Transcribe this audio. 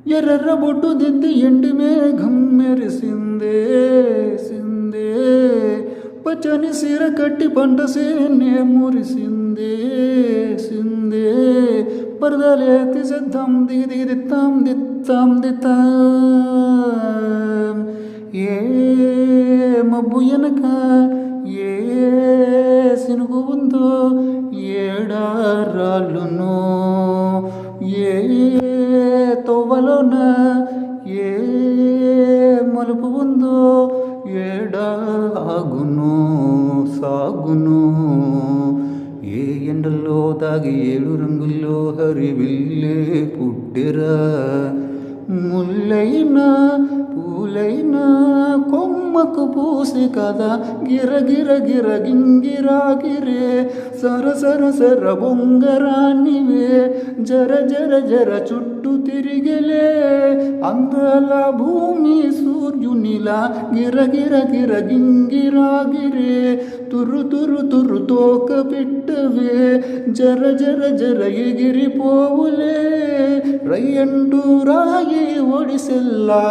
ఎర్రెర్ర బొట్టు దిద్ది ఎండి మేఘం మెరిసిందే సిందే, పచ్చని సీర కట్టి పంట సేనే మురిసిందే సిందే, పరదలే తీసేద్దాం దిగి దిగి దిత్తాం దిత్తాం దిత్తాం. ఏ మబ్బు ఎనక ఏ సినుగు ఉందో, ఏడారాళ్ళునో ఏ తోవలోన ఏ మలుపు ఉందో, ఏడాగును సాగును. ఏ ఎండల్లో తాగి 7 రంగుల్లో హరివిల్లే పుట్టెరా, ముల్లైనా పూలైనా కొమ్మకు పూసి కదా, గిరగిర గిర గింగిరాగిరే సర సర సర బొంగరానివే, జర జర జర చుట్టూ తిరిగలే అందాల భూమి సూర్యునిలా, గిరగిర గిర గింగిరాగిరే తురు తురు తురు తోక పిట్టవే, జర జర జర ఎగిరిపోవులే రయ్యంటూ రాయి ఒడిసెల్లా.